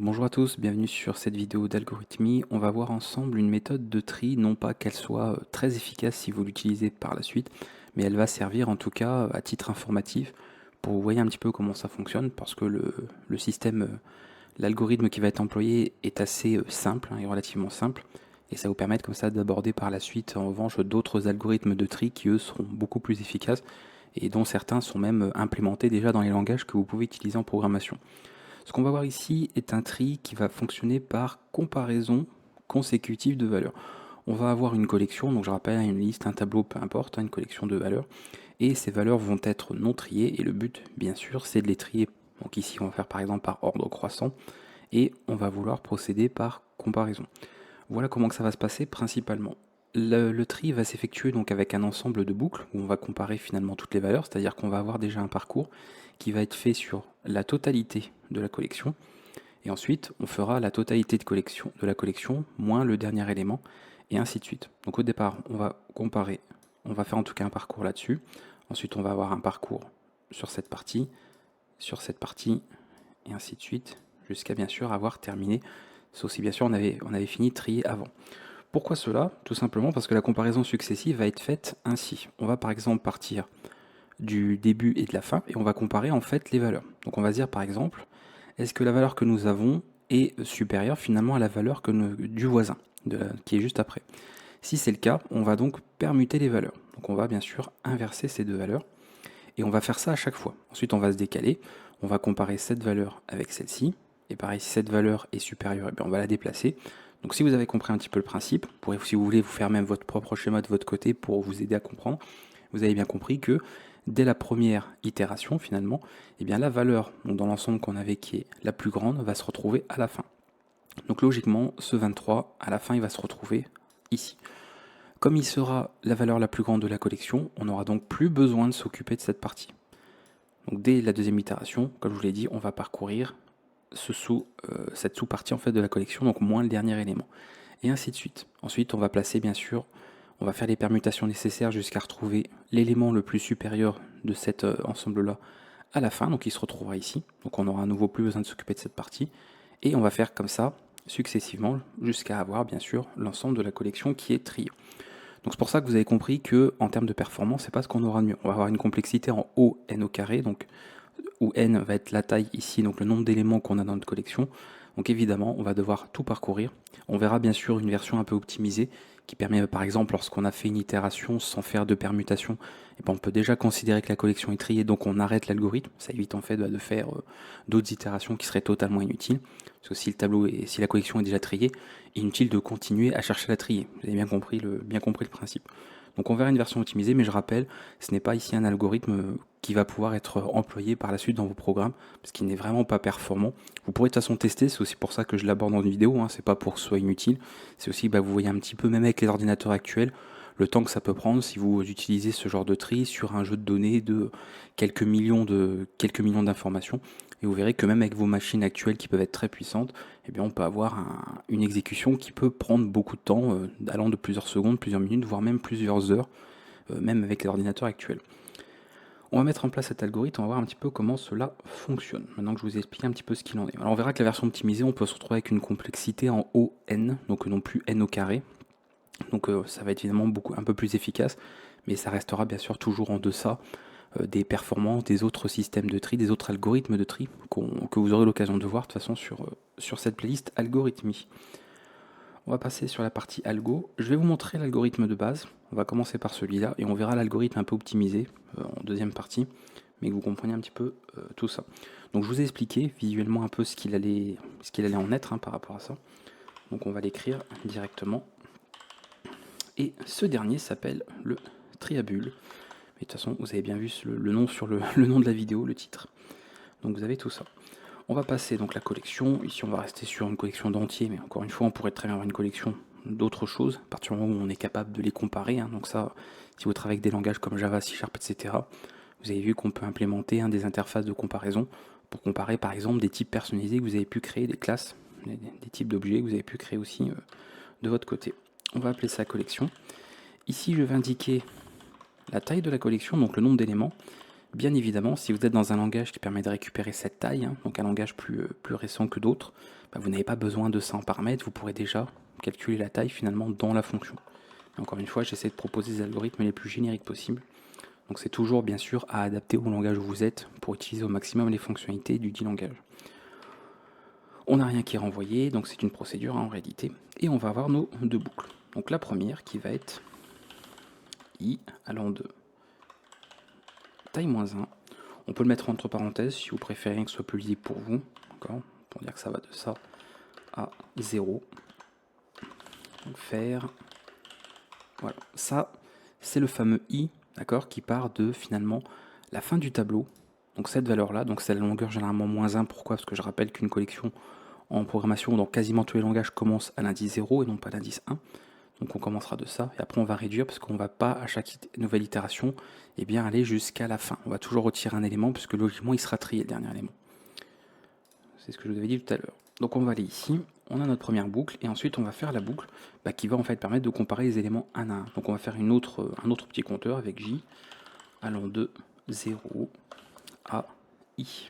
Bonjour à tous, bienvenue sur cette vidéo d'algorithmie. On va voir ensemble une méthode de tri, non pas qu'elle soit très efficace si vous l'utilisez par la suite, mais elle va servir en tout cas à titre informatif pour vous voyez un petit peu comment ça fonctionne, parce que le système, l'algorithme qui va être employé est assez simple, et relativement simple, et ça va vous permettre comme ça d'aborder par la suite en revanche d'autres algorithmes de tri qui eux seront beaucoup plus efficaces et dont certains sont même implémentés déjà dans les langages que vous pouvez utiliser en programmation. Ce qu'on va voir ici est un tri qui va fonctionner par comparaison consécutive de valeurs. On va avoir une collection, donc je rappelle une liste, un tableau, peu importe, une collection de valeurs, et ces valeurs vont être non triées, et le but, bien sûr, c'est de les trier. Donc ici, on va faire par exemple par ordre croissant, et on va vouloir procéder par comparaison. Voilà comment que ça va se passer principalement. Le tri va s'effectuer donc avec un ensemble de boucles où on va comparer finalement toutes les valeurs, c'est-à-dire qu'on va avoir déjà un parcours qui va être fait sur la totalité de la collection, et ensuite on fera la totalité de la collection moins le dernier élément, et ainsi de suite. Donc au départ, on va comparer, on va faire en tout cas un parcours là-dessus, ensuite on va avoir un parcours sur cette partie, et ainsi de suite, jusqu'à bien sûr avoir terminé, sauf si bien sûr on avait fini de trier avant. Pourquoi cela? Tout simplement parce que la comparaison successive va être faite ainsi. On va par exemple partir du début et de la fin et on va comparer en fait les valeurs. Donc on va se dire par exemple, est-ce que la valeur que nous avons est supérieure finalement à la valeur du voisin qui est juste après? Si c'est le cas, on va donc permuter les valeurs. Donc on va bien sûr inverser ces deux valeurs et on va faire ça à chaque fois. Ensuite on va se décaler, on va comparer cette valeur avec celle-ci et pareil si cette valeur est supérieure, et bien on va la déplacer. Donc si vous avez compris un petit peu le principe, vous pourrez, si vous voulez, vous faire même votre propre schéma de votre côté pour vous aider à comprendre. Vous avez bien compris que dès la première itération, finalement, eh bien la valeur donc dans l'ensemble qu'on avait qui est la plus grande va se retrouver à la fin. Donc logiquement, ce 23, à la fin, il va se retrouver ici. Comme il sera la valeur la plus grande de la collection, on n'aura donc plus besoin de s'occuper de cette partie. Donc dès la deuxième itération, comme je vous l'ai dit, on va parcourir cette sous-partie en fait de la collection, donc moins le dernier élément. Et ainsi de suite. Ensuite, on va placer bien sûr, on va faire les permutations nécessaires jusqu'à retrouver l'élément le plus supérieur de cet ensemble-là à la fin, donc il se retrouvera ici. Donc on aura à nouveau plus besoin de s'occuper de cette partie. Et on va faire comme ça successivement jusqu'à avoir bien sûr l'ensemble de la collection qui est triée. Donc c'est pour ça que vous avez compris que en termes de performance, c'est pas ce qu'on aura de mieux. On va avoir une complexité en O n au carré, donc où n va être la taille ici, donc le nombre d'éléments qu'on a dans notre collection. Donc évidemment, on va devoir tout parcourir. On verra bien sûr une version un peu optimisée qui permet par exemple lorsqu'on a fait une itération sans faire de permutation, et ben on peut déjà considérer que la collection est triée, donc on arrête l'algorithme. Ça évite en fait de faire d'autres itérations qui seraient totalement inutiles. Parce que si la collection est déjà triée, inutile de continuer à chercher à la trier. Vous avez bien compris le principe. Donc on verra une version optimisée, mais je rappelle, ce n'est pas ici un algorithme qui va pouvoir être employé par la suite dans vos programmes, parce qu'il n'est vraiment pas performant. Vous pourrez de toute façon tester, c'est aussi pour ça que je l'aborde dans une vidéo, c'est pas pour que ce soit inutile, c'est aussi, vous voyez un petit peu, même avec les ordinateurs actuels, le temps que ça peut prendre si vous utilisez ce genre de tri sur un jeu de données de quelques millions d'informations. Et vous verrez que même avec vos machines actuelles qui peuvent être très puissantes, eh bien on peut avoir une exécution qui peut prendre beaucoup de temps, allant de plusieurs secondes, plusieurs minutes, voire même plusieurs heures, même avec les ordinateurs actuels. On va mettre en place cet algorithme, on va voir un petit peu comment cela fonctionne. Maintenant que je vous ai expliqué un petit peu ce qu'il en est. Alors on verra que la version optimisée, on peut se retrouver avec une complexité en ON, donc non plus n au carré. Donc ça va être évidemment un peu plus efficace, mais ça restera bien sûr toujours en deçà des performances des autres systèmes de tri, des autres algorithmes de tri que vous aurez l'occasion de voir de toute façon sur cette playlist algorithmie. On va passer sur la partie algo. Je vais vous montrer l'algorithme de base. On va commencer par celui-là et on verra l'algorithme un peu optimisé en deuxième partie, mais que vous compreniez un petit peu tout ça. Donc je vous ai expliqué visuellement un peu ce qu'il allait en être par rapport à ça. Donc on va l'écrire directement. Et ce dernier s'appelle le triabule. Mais de toute façon, vous avez bien vu le nom sur le nom de la vidéo, le titre. Donc vous avez tout ça. On va passer donc la collection. Ici, on va rester sur une collection d'entiers, mais encore une fois, on pourrait très bien avoir une collection d'autres choses, à partir du moment où on est capable de les comparer. Donc ça, si vous travaillez avec des langages comme Java, C#, etc., vous avez vu qu'on peut implémenter des interfaces de comparaison pour comparer par exemple des types personnalisés que vous avez pu créer, des classes, des types d'objets que vous avez pu créer aussi de votre côté. On va appeler ça collection. Ici, je vais indiquer la taille de la collection, donc le nombre d'éléments, Bien évidemment, si vous êtes dans un langage qui permet de récupérer cette taille, hein, donc un langage plus récent que d'autres, bah, vous n'avez pas besoin de ça en paramètres, vous pourrez déjà calculer la taille finalement dans la fonction. Et encore une fois, j'essaie de proposer des algorithmes les plus génériques possibles. Donc c'est toujours bien sûr à adapter au langage où vous êtes pour utiliser au maximum les fonctionnalités du dit langage. On n'a rien qui est renvoyé, donc c'est une procédure en réalité. Et on va avoir nos deux boucles. Donc la première qui va être i allant de taille moins 1. On peut le mettre entre parenthèses si vous préférez que ce soit plus lisible pour vous. Pour dire que ça va de ça à 0. Donc faire. Voilà. Ça, c'est le fameux i, d'accord, qui part de finalement la fin du tableau. Donc cette valeur-là, donc c'est la longueur généralement moins 1. Pourquoi? Parce que je rappelle qu'une collection en programmation, dans quasiment tous les langages, commence à l'indice 0 et non pas l'indice 1. Donc on commencera de ça, et après on va réduire, parce qu'on ne va pas, à chaque nouvelle itération, aller jusqu'à la fin. On va toujours retirer un élément, puisque logiquement il sera trié, le dernier élément. C'est ce que je vous avais dit tout à l'heure. Donc on va aller ici, on a notre première boucle, et ensuite on va faire la boucle qui va en fait permettre de comparer les éléments un à un. Donc on va faire un autre petit compteur avec j allant de 0 à i.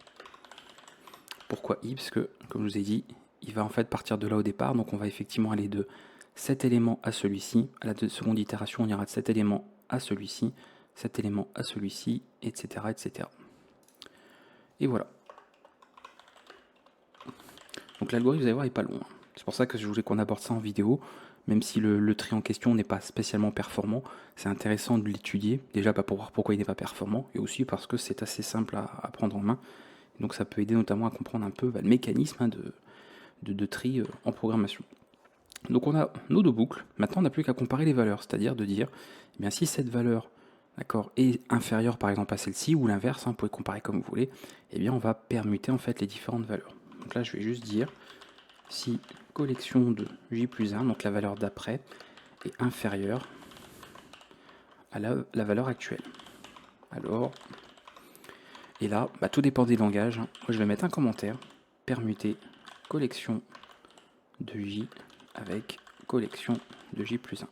Pourquoi i? Parce que, comme je vous ai dit, il va en fait partir de là au départ, donc on va effectivement aller de cet élément à celui-ci. À la seconde itération, on ira de cet élément à celui-ci, cet élément à celui-ci, etc., etc. Et voilà. Donc l'algorithme, vous allez voir, n'est pas long. C'est pour ça que je voulais qu'on aborde ça en vidéo, même si le tri en question n'est pas spécialement performant. C'est intéressant de l'étudier, déjà pour voir pourquoi il n'est pas performant, et aussi parce que c'est assez simple à prendre en main. Donc ça peut aider notamment à comprendre un peu le mécanisme de tri en programmation. Donc on a nos deux boucles, maintenant on n'a plus qu'à comparer les valeurs, c'est-à-dire de dire, eh bien, si cette valeur est inférieure par exemple à celle-ci, ou l'inverse, vous pouvez comparer comme vous voulez, eh bien on va permuter en fait les différentes valeurs. Donc là je vais juste dire, si collection de j plus 1, donc la valeur d'après, est inférieure à la valeur actuelle. Alors, et là, tout dépend des langages, moi je vais mettre un commentaire, permuter collection de j avec collection de j plus 1.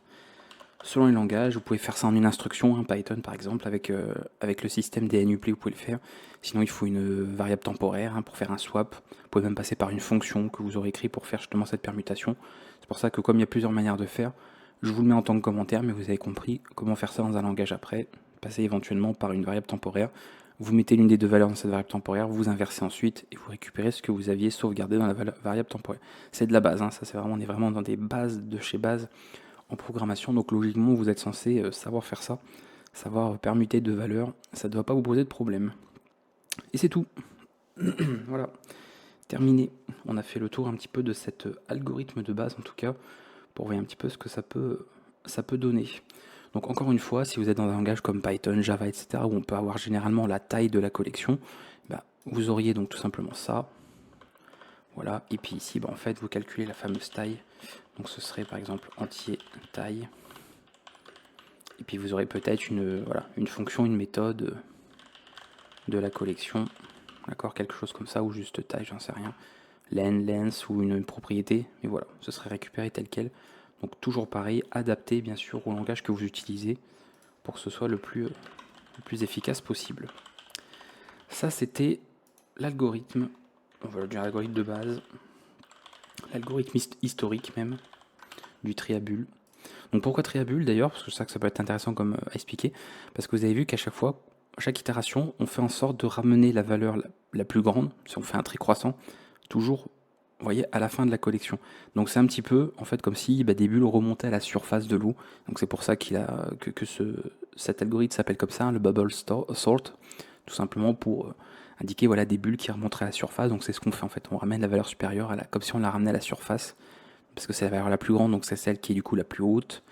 Selon les langages, vous pouvez faire ça en une instruction, Python par exemple, avec le système DNUpli, vous pouvez le faire. Sinon, il faut une variable temporaire pour faire un swap. Vous pouvez même passer par une fonction que vous aurez écrite pour faire justement cette permutation. C'est pour ça que comme il y a plusieurs manières de faire, je vous le mets en tant que commentaire, mais vous avez compris comment faire ça dans un langage après. Passer éventuellement par une variable temporaire. Vous mettez l'une des deux valeurs dans cette variable temporaire, vous inversez ensuite et vous récupérez ce que vous aviez sauvegardé dans la variable temporaire. C'est de la base, ça c'est vraiment, on est vraiment dans des bases de chez base en programmation, donc logiquement vous êtes censé savoir faire ça, savoir permuter deux valeurs, ça ne doit pas vous poser de problème. Et c'est tout. Voilà, terminé. On a fait le tour un petit peu de cet algorithme de base en tout cas, pour voir un petit peu ce que ça peut donner. Donc encore une fois, si vous êtes dans un langage comme Python, Java, etc., où on peut avoir généralement la taille de la collection, vous auriez donc tout simplement ça. Voilà, et puis ici, en fait, vous calculez la fameuse taille. Donc ce serait par exemple entier taille. Et puis vous aurez peut-être une fonction, une méthode de la collection. D'accord, quelque chose comme ça, ou juste taille, j'en sais rien. Len, length ou une propriété. Mais voilà, ce serait récupéré tel quel. Donc toujours pareil, adapté bien sûr au langage que vous utilisez pour que ce soit le plus efficace possible. Ça c'était l'algorithme, on va le dire l'algorithme de base, l'algorithme historique même, du tri à bulles. Donc pourquoi tri à bulles d'ailleurs? Parce que ça peut être intéressant comme à expliquer. Parce que vous avez vu qu'à chaque fois, chaque itération, on fait en sorte de ramener la valeur la plus grande, si on fait un tri croissant, toujours, vous voyez, à la fin de la collection. Donc c'est un petit peu, en fait, comme si des bulles remontaient à la surface de l'eau. Donc c'est pour ça que cet algorithme s'appelle comme ça, le bubble sort, tout simplement pour indiquer des bulles qui remonteraient à la surface. Donc c'est ce qu'on fait en fait, on ramène la valeur supérieure comme si on la ramenait à la surface, parce que c'est la valeur la plus grande, donc c'est celle qui est du coup la plus haute.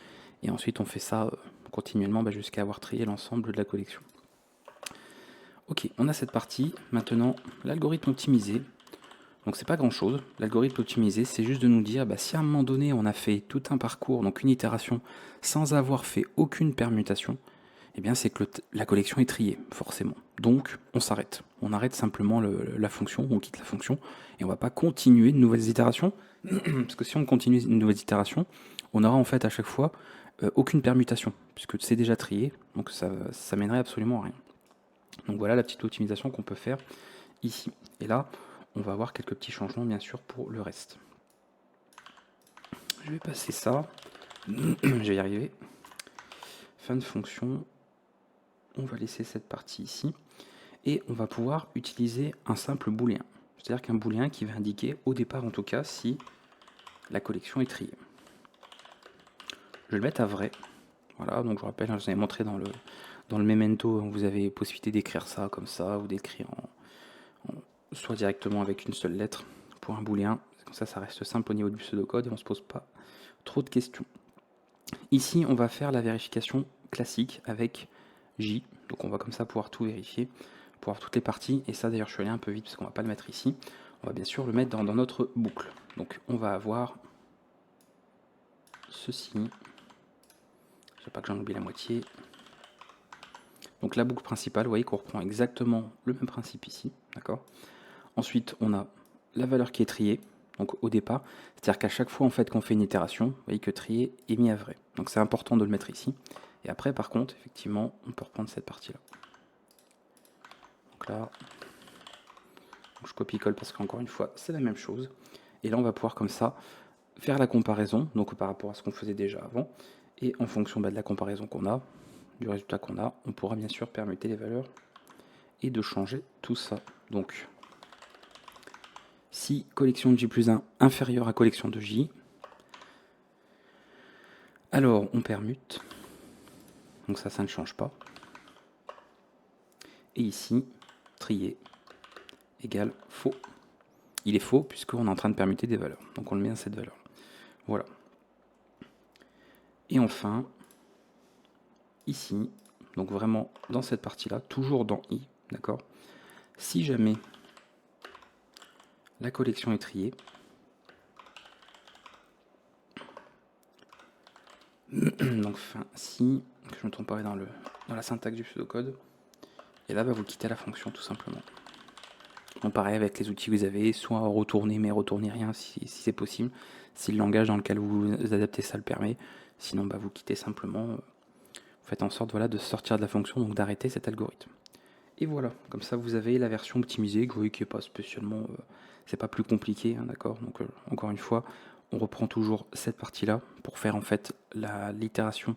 Et ensuite on fait ça continuellement jusqu'à avoir trié l'ensemble de la collection. Ok, on a cette partie. Maintenant, l'algorithme optimisé. Donc c'est pas grand chose. L'algorithme optimisé, c'est juste de nous dire si à un moment donné on a fait tout un parcours, donc une itération, sans avoir fait aucune permutation, eh bien c'est que la collection est triée, forcément. Donc on s'arrête. On arrête simplement la fonction, on quitte la fonction, et on va pas continuer de nouvelles itérations, parce que si on continue une nouvelle itération, on aura en fait à chaque fois aucune permutation, puisque c'est déjà trié, donc ça mènerait absolument à rien. Donc voilà la petite optimisation qu'on peut faire ici. Et là, on va avoir quelques petits changements bien sûr pour le reste. Je vais passer ça. Je vais y arriver. Fin de fonction. On va laisser cette partie ici. Et on va pouvoir utiliser un simple booléen. C'est-à-dire qu'un booléen qui va indiquer, au départ en tout cas, si la collection est triée. Je vais le mettre à vrai. Voilà, donc je vous rappelle, je vous avais montré dans le memento, vous avez possibilité d'écrire ça comme ça, ou d'écrire soit directement avec une seule lettre pour un booléen. Comme ça reste simple au niveau du pseudocode et on ne se pose pas trop de questions. Ici, on va faire la vérification classique avec J. Donc on va comme ça pouvoir tout vérifier, pouvoir toutes les parties. Et ça d'ailleurs, je suis allé un peu vite parce qu'on ne va pas le mettre ici. On va bien sûr le mettre dans notre boucle. Donc on va avoir ceci. Je ne sais pas que j'en oublie la moitié. Donc la boucle principale, vous voyez qu'on reprend exactement le même principe ici. D'accord. Ensuite, on a la valeur qui est triée. Donc au départ, c'est-à-dire qu'à chaque fois en fait qu'on fait une itération, vous voyez que trier est mis à vrai. Donc c'est important de le mettre ici. Et après par contre, effectivement, on peut reprendre cette partie-là. Donc là, donc je copie-colle parce qu'encore une fois, c'est la même chose. Et là, on va pouvoir comme ça faire la comparaison, donc par rapport à ce qu'on faisait déjà avant. Et en fonction de la comparaison qu'on a, du résultat qu'on a, on pourra bien sûr permuter les valeurs et de changer tout ça. Donc si collection de J+1 inférieure à collection de J, alors on permute, donc ça ne change pas. Et ici, trier égale faux. Il est faux puisqu'on est en train de permuter des valeurs. Donc on le met à cette valeur. Voilà. Et enfin, ici, donc vraiment dans cette partie-là, toujours dans I, d'accord. Si jamais la collection est triée, donc fin si, que je ne me trompe pas dans la syntaxe du pseudocode, et là vous quittez la fonction tout simplement. Donc pareil avec les outils que vous avez, soit retourner mais retourner rien si c'est possible, si le langage dans lequel vous adaptez ça le permet, sinon vous quittez simplement, vous faites en sorte voilà, de sortir de la fonction, donc d'arrêter cet algorithme. Et voilà, comme ça vous avez la version optimisée, que vous voyez qui n'est pas spécialement, c'est pas plus compliqué, hein, d'accord. Donc encore une fois, on reprend toujours cette partie-là pour faire en fait l'itération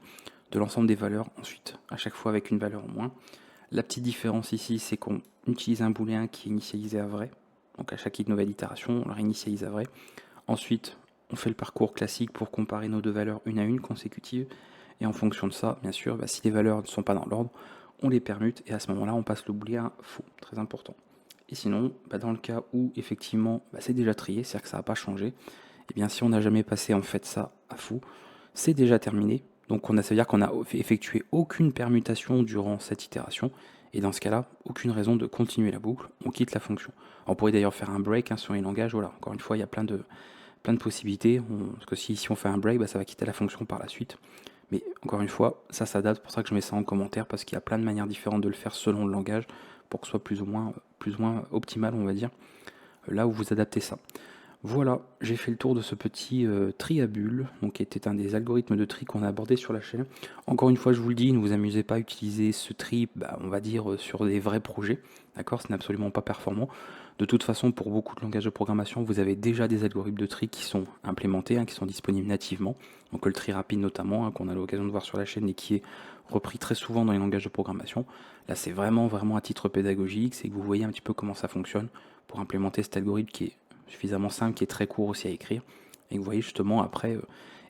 de l'ensemble des valeurs, ensuite à chaque fois avec une valeur en moins. La petite différence ici, c'est qu'on utilise un booléen qui est initialisé à vrai, donc à chaque nouvelle itération, on le réinitialise à vrai. Ensuite, on fait le parcours classique pour comparer nos deux valeurs une à une consécutives, et en fonction de ça, bien sûr, si les valeurs ne sont pas dans l'ordre, on les permute et à ce moment-là, on passe le booléen faux, très important. Et sinon, dans le cas où effectivement c'est déjà trié, c'est-à-dire que ça n'a pas changé, et bien si on n'a jamais passé en fait ça à faux, c'est déjà terminé. Donc ça veut dire qu'on n'a effectué aucune permutation durant cette itération, et dans ce cas-là, aucune raison de continuer la boucle, on quitte la fonction. On pourrait d'ailleurs faire un break sur les langages, voilà, encore une fois, il y a plein de possibilités, parce que si on fait un break, ça va quitter la fonction par la suite. Mais encore une fois, ça s'adapte, c'est pour ça que je mets ça en commentaire, parce qu'il y a plein de manières différentes de le faire selon le langage, pour que ce soit plus ou moins optimal, on va dire, là où vous adaptez ça. Voilà, j'ai fait le tour de ce petit tri à bulles, donc qui était un des algorithmes de tri qu'on a abordé sur la chaîne. Encore une fois, je vous le dis, ne vous amusez pas à utiliser ce tri, on va dire, sur des vrais projets, d'accord. Ce n'est absolument pas performant. De toute façon, pour beaucoup de langages de programmation, vous avez déjà des algorithmes de tri qui sont implémentés, qui sont disponibles nativement. Donc le tri rapide notamment, qu'on a l'occasion de voir sur la chaîne et qui est repris très souvent dans les langages de programmation. Là, c'est vraiment à titre pédagogique, c'est que vous voyez un petit peu comment ça fonctionne pour implémenter cet algorithme qui est suffisamment simple, qui est très court aussi à écrire. Et vous voyez justement après,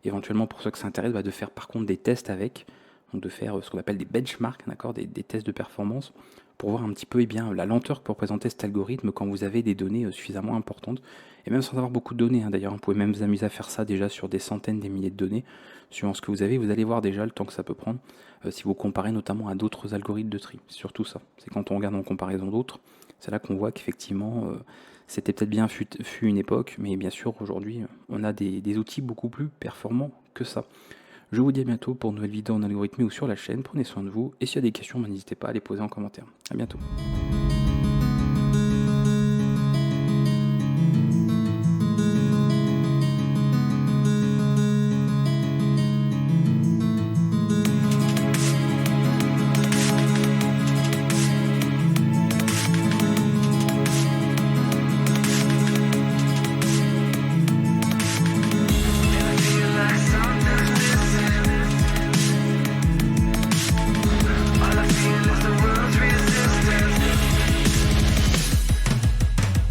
éventuellement pour ceux que ça intéresse, de faire par contre des tests avec, donc de faire ce qu'on appelle des benchmarks, d'accord, des tests de performance, pour voir un petit peu la lenteur que peut représenter cet algorithme quand vous avez des données suffisamment importantes, et même sans avoir beaucoup de données, d'ailleurs, vous pouvez même vous amuser à faire ça déjà sur des centaines, des milliers de données, suivant ce que vous avez, vous allez voir déjà le temps que ça peut prendre, si vous comparez notamment à d'autres algorithmes de tri, c'est surtout ça, c'est quand on regarde en comparaison d'autres, c'est là qu'on voit qu'effectivement, c'était peut-être bien fut une époque, mais bien sûr aujourd'hui on a des outils beaucoup plus performants que ça. Je vous dis à bientôt pour une nouvelle vidéo en algorithmie ou sur la chaîne, prenez soin de vous, et s'il y a des questions, n'hésitez pas à les poser en commentaire. A bientôt.